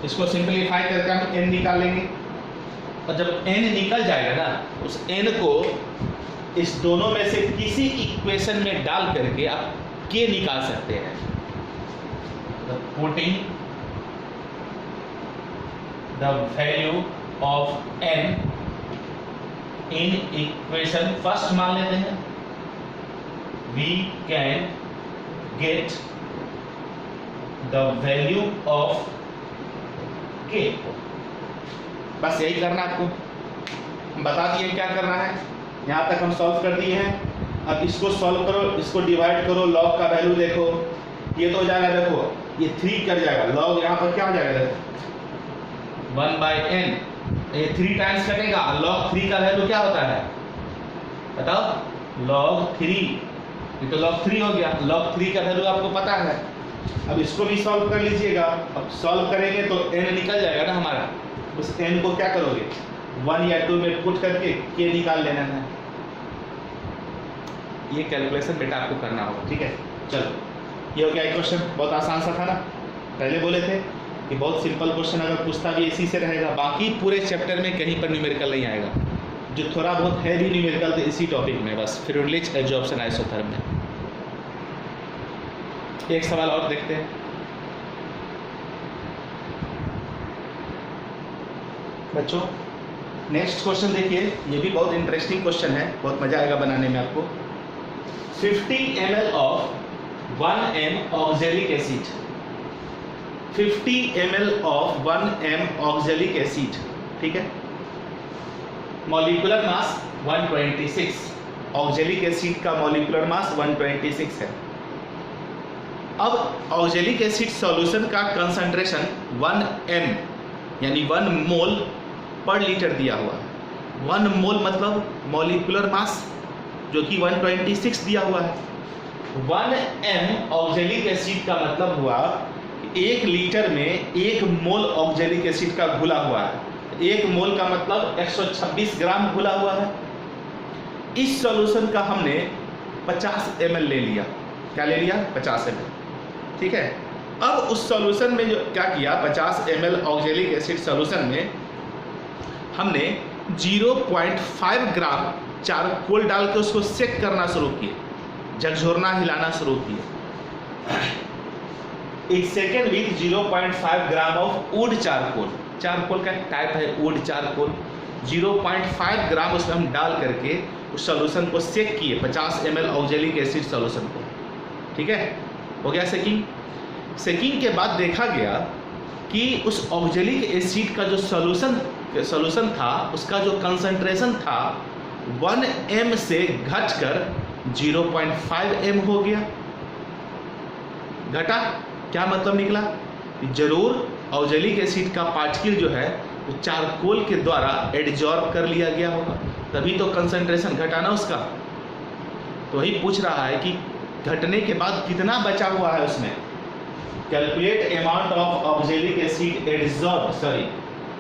इसको सिंपलीफाई करके हम n निकाल लेंगे, और जब n निकल जाएगा ना, उस n को इस दोनों में से किसी इक्वेशन में डाल करके आप k निकाल सकते हैं। Putting the value of n in equation first मान लेते हैं, we can get the value of k। बस यही करना है आपको, हम बता दिए क्या करना है। यहाँ तक हम सॉल्व कर दिए हैं। अब इसको सॉल्व करो, इसको डिवाइड करो, log का वैल्यू देखो, ये तो हो जाएगा, देखो ये 3 कर जाएगा, log यहाँ पर क्या हो जाएगा, देखो 1/n, ये 3 टाइम्स कटेगा। log 3 का वैल्यू क्या होता है बताओ, log 3, ये तो log 3 हो गया। log 3 का वैल्यू आपको पता है। अब इसको भी सॉल्व कर लीजिएगा। अब सॉल्व करेंगे तो n निकल जाएगा ना हमारा। उस n को क्या करोगे, 1 या 2 में पुट करके k निकाल लेना है। ये कैलकुलेशन बेटा आपको करना होगा, ठीक है। चलो ये हो गया क्वेश्चन, बहुत आसान सा था ना। पहले बोले थे कि बहुत सिंपल क्वेश्चन, अगर पूछता भी इसी से रहेगा। बाकी पूरे चैप्टर में कहीं पर न्यूमेरिकल नहीं आएगा। जो थोड़ा बहुत है भी न्यूमेरिकल तो इसी टॉपिक में, बस फ्लूइड एडजॉर्प्शन आइसोथर्म में। एक सवाल और देखते हैं। बच्चों नेक्स्ट क्वेश्चन देखिए, ये भी बहुत इंटरेस्टिंग क्वेश्चन है, बहुत मजा आएगा बनाने में आपको। 50 ml of 1 m oxalic acid, 50 ml of 1 m oxalic acid, ठीक है। मॉलिक्यूलर मास 126, ऑक्जेलिक एसिड का मॉलिक्यूलर मास 126 है। अब ऑक्जेलिक एसिड सॉल्यूशन का कंसंट्रेशन 1 m यानी 1 मोल पर लीटर दिया हुआ है। 1 मोल मतलब मॉलिक्यूलर मास जो कि 126 दिया हुआ है। 1 m ऑक्जेलिक एसिड का मतलब हुआ 1 लीटर में 1 मोल ऑक्जेलिक एसिड का घुला हुआ है। 1 मोल का मतलब 126 ग्राम घुला हुआ है। इस सॉल्यूशन का हमने 50 ml ले लिया। क्या ले लिया? 50 ml, ठीक है। अब उस सॉल्यूशन में जो क्या किया, 50 ml ऑक्जेलिक एसिड सॉल्यूशन में हमने 0.5 ग्राम चारकोल डाल के उसको सेक करना शुरू किए, झकझोरना हिलाना शुरू किए। एक second with 0.5 gram of would charcoal, charcoal का टाइप है वुड चारकोल। 0.5 ग्राम उसमें हम डाल करके उस सॉल्यूशन को सेक किए, 50 ml ऑक्जेलिक एसिड सॉल्यूशन को, ठीक है। हो गया सेकिंग। सेकिंग के बाद देखा गया कि उस ऑक्जेलिक एसिड का जो सॉल्यूशन था उसका जो कंसंट्रेशन था 1 m से घटकर 0.5 m हो गया। घटा क्या मतलब निकला? जरूर ऑक्जेलिक एसिड का पार्टिकल जो है वो चारकोल के द्वारा एडजॉर्ब कर लिया गया होगा, तभी तो कंसंट्रेशन घटा ना उसका। तो वही पूछ रहा है कि घटने के बाद कितना बचा हुआ है उसमें। Calculate amount of oxalic acid adsorb,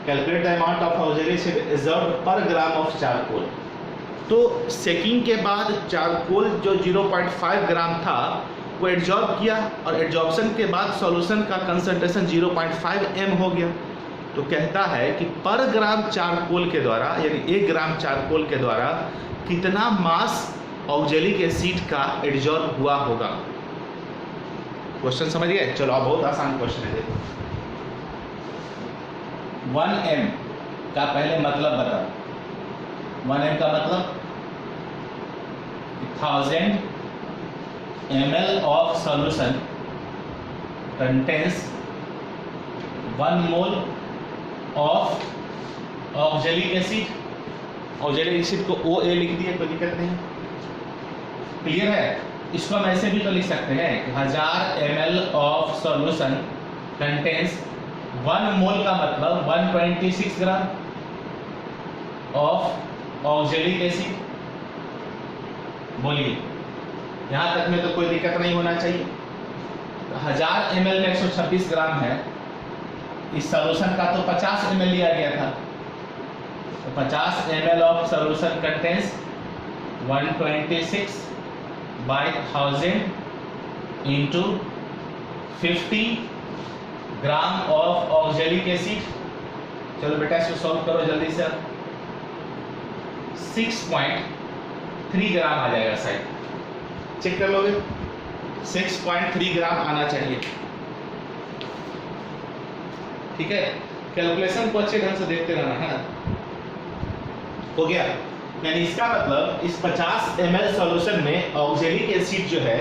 calculate the amount of oxalic acid adsorb पर ग्राम ऑफ चारकोल। तो सेकिंग के बाद चारकोल जो 0.5 ग्राम था वो एडजॉर्ब किया और एडजॉर्प्शन के बाद सॉल्यूशन का कंसंट्रेशन 0.5 m हो गया। तो कहता है कि पर ग्राम चारकोल के द्वारा यानी 1 ग्राम चारकोल के द्वारा कितना मास ऑक्जेलिक एसिड का एडजॉर्ब हुआ होगा। क्वेश्चन समझ गए? चलो अब बहुत आसान क्वेश्चन है, देखो। 1 m का पहले मतलब बताओ। 1 m का मतलब 1000 ml of solution contains 1 mole of oxalic acid. Oxalic acid को OA लिख दिए, कोई दिक्कत नहीं, क्लियर है। इसको हम ऐसे भी तो लिख सकते हैं कि 1000 ml ऑफ सॉल्यूशन कंटेन्स 1 मोल का मतलब 126 ग्राम ऑफ ऑक्जेलिक एसिड। बोलिए, यहाँ तक में तो कोई दिक्कत नहीं होना चाहिए। 1000 ml में 126 ग्राम है, इस सॉल्यूशन का तो 50 ml लिया गया था, तो 50 ml of solution contains 126 by 1000 into 50 gram of oxalic acid. चलो बेटा इसको सॉल्व करो जल्दी से। 6.3 ग्राम आ जाएगा, शायद चेक कर लोगे। 6.3 ग्राम आना चाहिए, ठीक है। कैलकुलेशन को अच्छे ढंग से देखते रहना है ना। हो गया, यानी इसका मतलब इस 50 ml सॉल्यूशन में ऑक्जेलिक एसिड जो है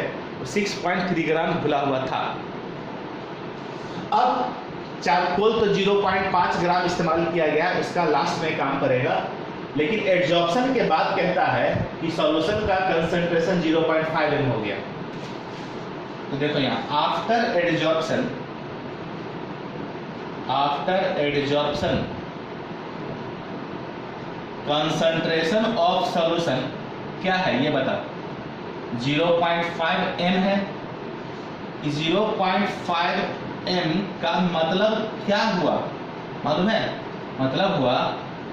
6.3 ग्राम घुला हुआ था। अब चारकोल तो 0.5 ग्राम इस्तेमाल किया गया, इसका लास्ट में काम करेगा, लेकिन एडजॉर्प्शन के बाद कहता है कि सॉल्यूशन का कंसंट्रेशन 0.5 m हो गया। तो देखो यहाँ after adsorption concentration of solution क्या है ये बता। 0.5 m है। 0.5 m का मतलब क्या हुआ मालूम है? मतलब हुआ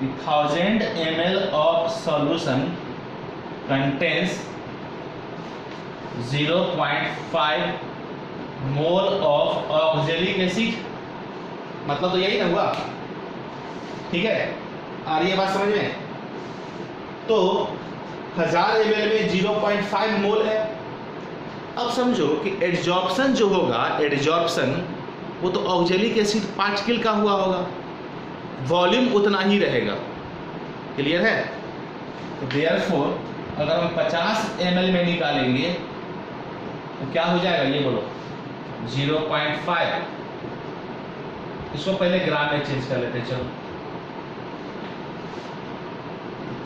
1000 ml of solution contains 0.5 mole of oxalic acid. मतलब तो यही ना हुआ, ठीक है। आ रही है बात समझ में? तो 1000 ml में 0.5 मोल है, अब समझो कि एडजॉर्प्शन जो होगा, एडजॉर्प्शन वो तो ऑक्जेलिक एसिड पार्टिकल का हुआ होगा, वॉल्यूम उतना ही रहेगा। क्लियर है? तो देयरफॉर अगर हम 50 ml में निकालेंगे तो क्या हो जाएगा ये बोलो? 0.5। इसको पहले ग्राम में चेंज कर लेते हैं। चलो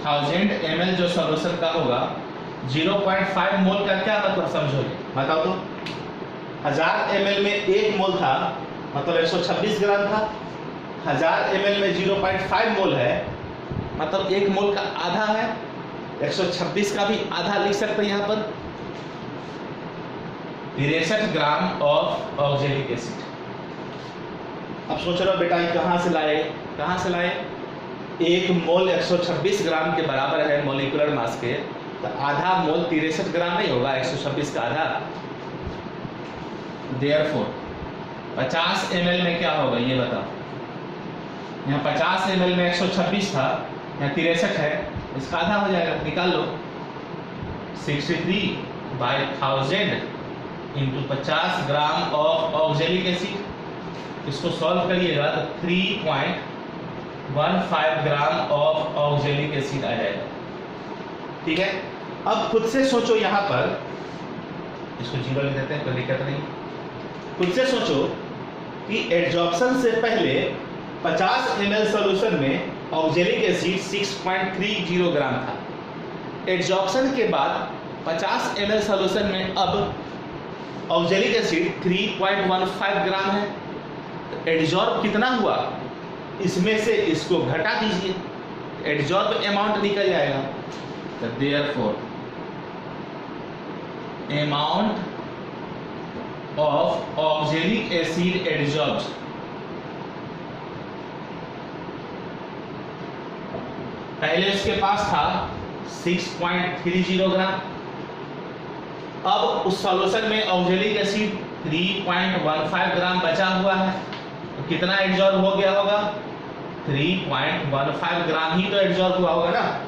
1000 ml जो सॉल्यूशन का होगा, 0.5 मोल का क्या मतलब समझोगे? बताओ तो। 1000 ml में 1 मोल था, मतलब 126 ग्राम था। 1000 ml में 0.5 मोल है, मतलब 1 मोल का आधा है। 126 का भी आधा लिख सकते हैं यहाँ पर। 63 ग्राम ऑफ ऑक्जेलिक एसिड। अब सोच रहे हो बेटा कहाँ से लाए, कहाँ से लाए? 1 मोल 126 ग्राम के बराबर है मोलिकुलर मास के, तो आधा मोल 63 ग्राम नहीं होगा, 126 का आधा। देयरफॉर 50 ml में क्या होगा ये बताओ? यहाँ 50 ml में 126 था, यहाँ 63 है, इसका आधा हो जाएगा, निकाल लो। 63/1000 into 50 gram of oxalic acid. इसको सॉल्व करिएगा तो 3.15 ग्राम ऑफ ऑक्जेलिक एसिड आ जाएगा। ठीक है? अब खुद से सोचो, यहाँ पर इसको 0 लिख देते हैं, कोई दिक्कत नहीं। खुद से सोचो कि एडजॉर्प्शन से पहले 50 ml सॉल्यूशन में ऑक्जेलिक एसिड 6.30 ग्राम था। एडजॉर्प्शन के बाद 50 ml सॉल्यूशन में अब ऑक्जेलिक एसिड 3.15 ग्राम है। तो एडजॉर्ब कितना हुआ? इसमें से इसको घटा दीजिए, एडजॉर्ब अमाउंट निकल जाएगा। तो therefore amount of oxalic acid adsorbed, पहले उसके पास था 6.30 ग्राम, अब उस सॉल्यूशन में ऑक्जेलिक एसिड 3.15 ग्राम बचा हुआ है, तो कितना एडजॉर्ब हो गया होगा? 3.15 ग्राम ही तो एडजॉर्ब हुआ होगा ना।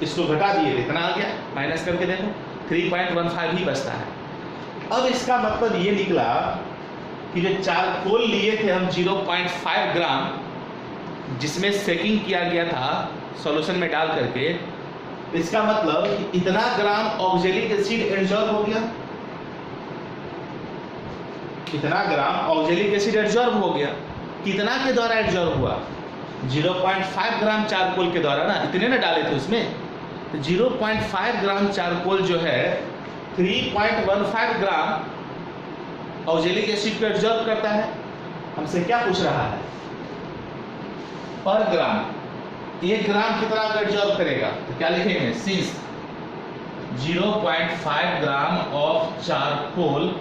इसको घटा दिए, कितना आ गया? माइनस करके देखो, 3.15 ही बचता है। अब इसका मतलब ये निकला कि जो चारकोल लिए थे हम 0.5 ग्राम, जिसमें सेकिंग किया गया था सॉल्यूशन में डाल करके, इसका मतलब इतना ग्राम ऑक्जेलिक एसिड एडजॉर्ब हो गया, इतना ग्राम ऑक्जेलिक एसिड एडजॉर्ब हो गया। कितना के द्वारा एडजॉर्ब हुआ? 0.5 ग्राम चारकोल के द्वारा ना, इतने ना डाले थे उसमें। तो 0.5 ग्राम चारकोल जो है 3.15 ग्राम ऑक्जेलिक एसिड को एडजॉर्ब करता है। हमसे क्या पूछ रहा है? पर ग्राम, 1 ग्राम कितना एडजॉर्ब करेगा? तो क्या लिखेंगे? Since 0.5 gram of charcoal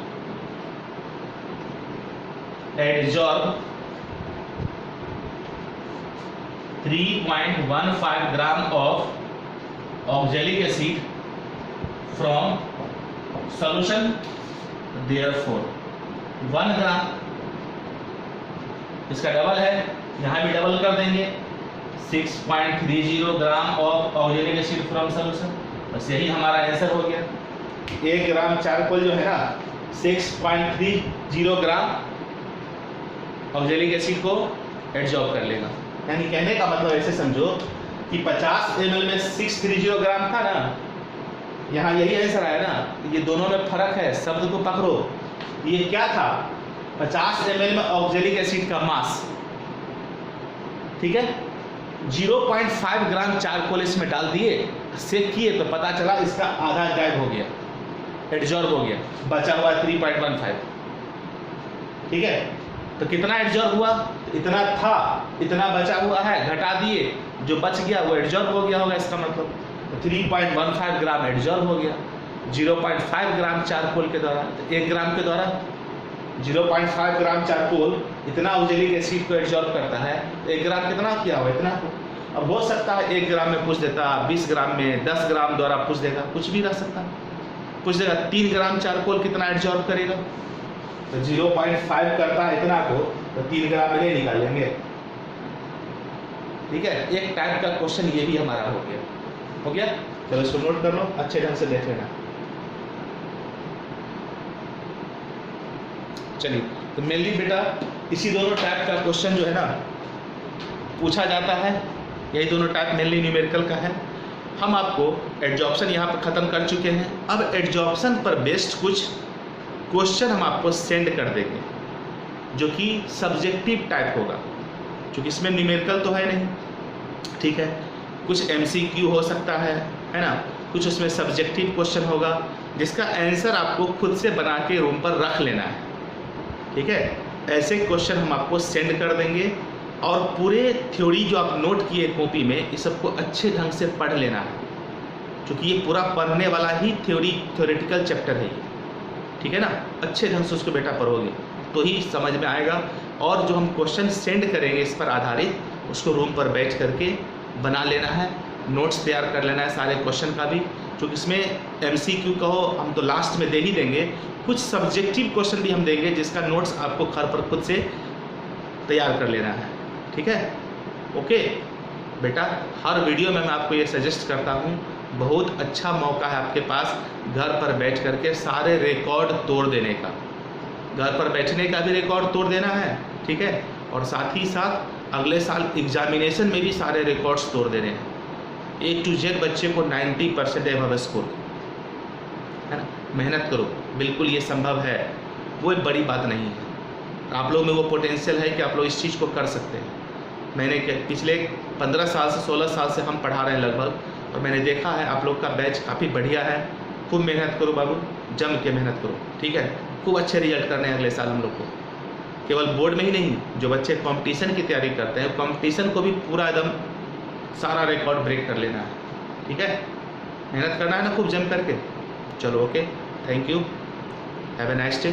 adsorb 3.15 gram of oxalic acid from solution, therefore 1 ग्राम, इसका डबल है, यहाँ भी डबल कर देंगे, 6.30 ग्राम of oxalic acid from solution. बस यही हमारा आंसर हो गया। 1 ग्राम चारकोल जो है ना 6.30 ग्राम ऑक्जेलिक एसिड को एडजॉर्ब कर लेगा। यानी कहने का मतलब ऐसे समझो कि 50 ml में 630 ग्राम था ना, यहाँ यही आंसर आया ना। ये दोनों में फर्क है, शब्द को पकड़ो। ये क्या था? 50 ml में ऑक्जेलिक एसिड का मास, ठीक है, 0.5 ग्राम चारकोल इसमें डाल दिए, सेक किए तो पता चला इसका आधा गायब हो गया, एडजॉर्ब हो गया, बचा हुआ 3.15। ठीक है, तो कितना एडजॉर्ब हुआ? इतना था, इतना बचा हुआ है, घटा दिए, जो बच गया वो एडजॉर्ब हो गया होगा। इसका मतलब 3.15 ग्राम एडजॉर्ब हो गया 0.5 ग्राम चारकोल के द्वारा। 1 ग्राम के द्वारा 0.5 ग्राम चारकोल इतना ऑक्जेलिक एसिड को एडजॉर्ब करता है, तो 1 ग्राम कितना किया हुआ? इतना को। अब हो सकता है 1 ग्राम में पूछ देता, 20 ग्राम में, 10 ग्राम द्वारा पूछ देगा, कुछ भी रह सकता है। पूछ देगा 3 ग्राम चारकोल कितना एडजॉर्ब करेगा, तो 0.5 करता है इतना को, तो 3 ग्राम में नहीं निकालेंगे। ठीक है, एक टाइप का क्वेश्चन ये भी हमारा हो गया। चलो इसको नोट कर लो, अच्छे ढंग से देख लेना। चलिए, तो मेनली बेटा इसी दोनों टाइप का क्वेश्चन जो है ना पूछा जाता है, यही दोनों टाइप मेनली न्यूमेरिकल का है। हम आपको एडजॉर्प्शन यहाँ पर ख़त्म कर चुके हैं। अब एडजॉर्प्शन पर बेस्ड कुछ क्वेश्चन हम आपको सेंड कर देंगे जो कि सब्जेक्टिव टाइप होगा, क्योंकि इसमें न्यूमेरिकल तो है नहीं, ठीक है। कुछ MCQ हो सकता है ना, कुछ उसमें सब्जेक्टिव क्वेश्चन होगा जिसका आंसर आपको खुद से बना के रूम पर रख लेना है, ठीक है। ऐसे क्वेश्चन हम आपको सेंड कर देंगे और पूरे थ्योरी जो आप नोट किए कॉपी में, इस सबको अच्छे ढंग से पढ़ लेना है, क्योंकि ये पूरा पढ़ने वाला ही थ्योरेटिकल चैप्टर है ये, ठीक है ना। अच्छे ढंग से उसको बेटा पढ़ोगे तो ही समझ में आएगा। और जो हम क्वेश्चन सेंड करेंगे इस पर आधारित, उसको रूम पर बैठ करके बना लेना है, नोट्स तैयार कर लेना है सारे क्वेश्चन का भी, क्योंकि इसमें MCQ कहो हम तो लास्ट में दे ही देंगे, कुछ सब्जेक्टिव क्वेश्चन भी हम देंगे जिसका नोट्स आपको घर पर खुद से तैयार कर लेना है, ठीक है। ओके बेटा, हर वीडियो में मैं आपको ये सजेस्ट करता हूँ, बहुत अच्छा मौका है आपके पास घर पर बैठ करके सारे रिकॉर्ड तोड़ देने का, घर पर बैठने का भी रिकॉर्ड तोड़ देना है, ठीक है, और साथ ही साथ अगले साल एग्जामिनेशन में भी सारे रिकॉर्ड्स तोड़ देने हैं। A to Z बच्चे को 90% एबव स्कोर, है ना। मेहनत करो, बिल्कुल ये संभव है, वो एक बड़ी बात नहीं है। आप लोग में वो पोटेंशियल है कि आप लोग इस चीज़ को कर सकते हैं। मैंने पिछले 15 साल से 16 साल से हम पढ़ा रहे हैं लगभग, और मैंने देखा है आप लोग का बैच काफ़ी बढ़िया है। खूब मेहनत करो बाबू, जम के मेहनत करो, ठीक है। खूब अच्छे रिजल्ट करने हैं अगले साल हम लोग को, केवल बोर्ड में ही नहीं, जो बच्चे कंपटीशन की तैयारी करते हैं कंपटीशन को भी पूरा एकदम सारा रिकॉर्ड ब्रेक कर लेना है, ठीक है। मेहनत करना है ना खूब जम करके। चलो okay, thank you, have a nice day.